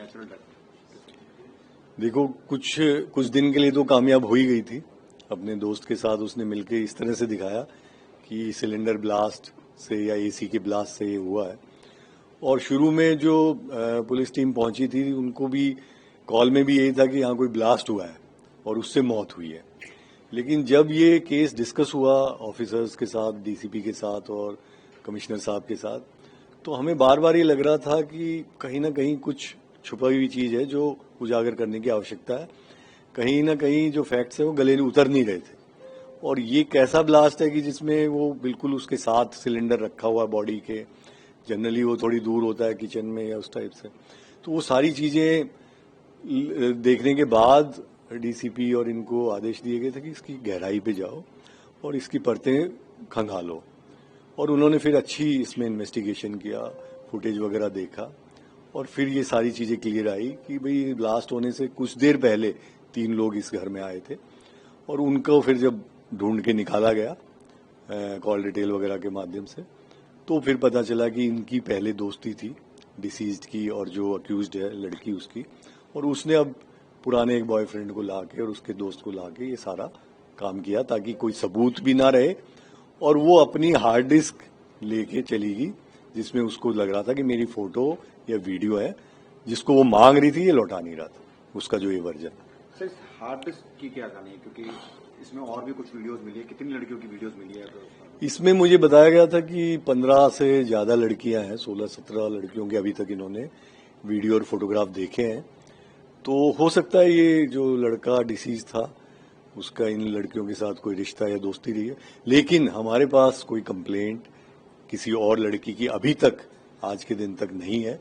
Natural death? देखो, कुछ दिन के लिए तो कामयाब हो ही गई थी। अपने दोस्त के साथ उसने मिलकर इस तरह से दिखाया कि सिलेंडर ब्लास्ट से या एसी के ब्लास्ट से ये हुआ है। और शुरू में जो पुलिस टीम पहुंची थी उनको भी कॉल में भी यही था कि यहाँ कोई ब्लास्ट हुआ है और उससे मौत हुई है। लेकिन जब ये केस डिस्कस हुआ ऑफिसर्स के साथ, डीसीपी के साथ और कमिश्नर साहब के साथ, तो हमें बार बार ये लग रहा था कि कहीं ना कहीं कुछ छुपी हुई चीज है जो उजागर करने की आवश्यकता है। कहीं ना कहीं जो फैक्ट्स है वो गले उतर नहीं रहे थे। और ये कैसा ब्लास्ट है कि जिसमें वो बिल्कुल उसके साथ सिलेंडर रखा हुआ बॉडी के, जनरली वो थोड़ी दूर होता है किचन में या उस टाइप से। तो वो सारी चीजें देखने के बाद डीसीपी और इनको आदेश दिए गए थे कि इसकी गहराई पे जाओ और इसकी परतें खंगालो। और उन्होंने फिर अच्छी इसमें इन्वेस्टिगेशन किया, फुटेज वगैरह देखा और फिर ये सारी चीजें क्लियर आई कि भाई ब्लास्ट होने से कुछ देर पहले 3 लोग इस घर में आए थे और उनको फिर जब ढूंढ के निकाला गया कॉल डिटेल वगैरह के माध्यम से, तो फिर पता चला कि इनकी पहले दोस्ती थी डिसीज्ड की और जो अक्यूज्ड है लड़की उसकी, और उसने अब पुराने एक बॉयफ्रेंड को लाके और उसके दोस्त को लाके ये सारा काम किया ताकि कोई सबूत भी ना रहे। और वो अपनी हार्ड डिस्क लेके चली गई जिसमें उसको लग रहा था कि मेरी फोटो या वीडियो है, जिसको वो मांग रही थी, ये लौटा नहीं रहा था उसका जो ये वर्जन। सर, हार्ड डिस्क की क्या कहानी है, क्योंकि इसमें और भी कुछ वीडियोस मिली है, कितनी लड़कियों की वीडियोस मिली है? इसमें मुझे बताया गया था कि 15 से ज्यादा लड़कियां हैं, 16-17 लड़कियों के अभी तक इन्होंने वीडियो और फोटोग्राफ देखे हैं। तो हो सकता है ये जो लड़का डिसीज था उसका इन लड़कियों के साथ कोई रिश्ता या दोस्ती रही है। लेकिन हमारे पास कोई कंप्लेंट किसी और लड़की की अभी तक आज के दिन तक नहीं है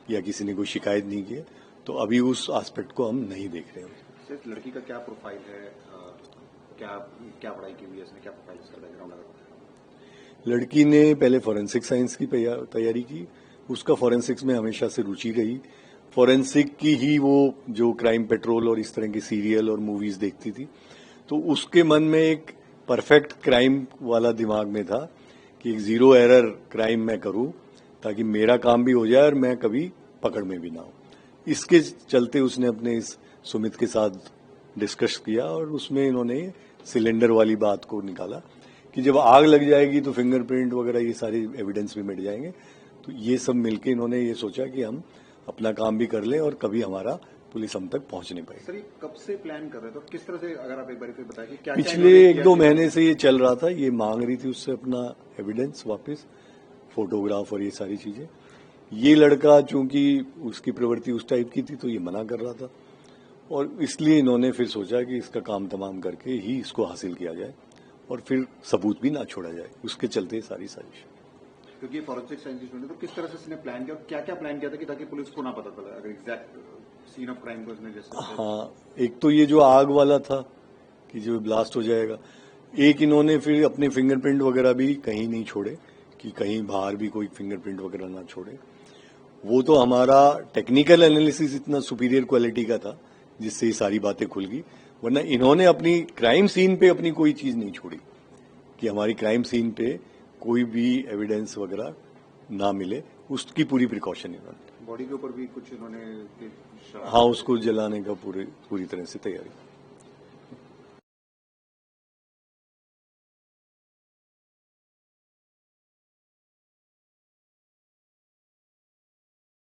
या किसी ने कोई शिकायत नहीं की है, तो अभी उस एस्पेक्ट को हम नहीं देख रहे हैं। सिर्फ लड़की का क्या प्रोफाइल है, क्या क्या पढ़ाई की हुई है, इसने क्या प्रोफाइल, इसका बैकग्राउंड है? लड़की ने पहले फॉरेंसिक साइंस की तैयारी की, उसका फॉरेंसिक्स में हमेशा से रुचि रही। फॉरेंसिक की ही वो जो क्राइम पेट्रोल और इस तरह की सीरियल और मूवीज देखती थी, तो उसके मन में एक परफेक्ट क्राइम वाला दिमाग में था कि एक जीरो एरर क्राइम मैं करूं ताकि मेरा काम भी हो जाए और मैं कभी पकड़ में भी ना हो। इसके चलते उसने अपने इस सुमित के साथ डिस्कस किया और उसमें इन्होंने सिलेंडर वाली बात को निकाला कि जब आग लग जाएगी तो फिंगरप्रिंट वगैरह ये सारे एविडेंस भी मिट जाएंगे। तो ये सब मिलके इन्होंने ये सोचा कि हम अपना काम भी कर लें और कभी हमारा पुलिस हम तक पहुंच नहीं पाई। सर, ये कब से प्लान कर रहे थे, तो किस तरह से, अगर आप एक बार फिर बताएं कि क्या पिछले 1-2 महीने से ये चल रहा था। ये मांग रही थी उससे अपना एविडेंस वापस, फोटोग्राफ और ये सारी चीजें। ये लड़का चूंकि उसकी प्रवृत्ति उस टाइप की थी तो ये मना कर रहा था और इसलिए इन्होंने फिर सोचा कि इसका काम तमाम करके ही इसको हासिल किया जाए और फिर सबूत भी ना छोड़ा जाए। उसके चलते सारी साजिश। क्योंकि फॉरेंसिक साइंस की स्टूडेंट, तो किस तरह से इसने प्लान किया और क्या क्या प्लान किया था कि ताकि पुलिस को ना पता चला अगर एग्जैक्ट सीन ऑफ क्राइम को इसने जैसे? हाँ, एक तो ये जो आग वाला था कि जो ब्लास्ट हो जाएगा, एक इन्होंने फिर अपने फिंगरप्रिंट वगैरह भी कहीं नहीं छोड़े कि कहीं बाहर भी कोई फिंगरप्रिंट वगैरह ना छोड़े। वो तो हमारा टेक्निकल एनालिसिस इतना सुपीरियर क्वालिटी का था जिससे ये सारी बातें खुल गई, वरना इन्होंने अपनी क्राइम सीन पे अपनी कोई चीज नहीं छोड़ी कि हमारी क्राइम सीन पे कोई भी एविडेंस वगैरह ना मिले, उसकी पूरी प्रिकॉशन इन्होंने। बॉडी के ऊपर भी कुछ इन्होंने? हाँ, उसको जलाने का पूरी तरह से तैयारी।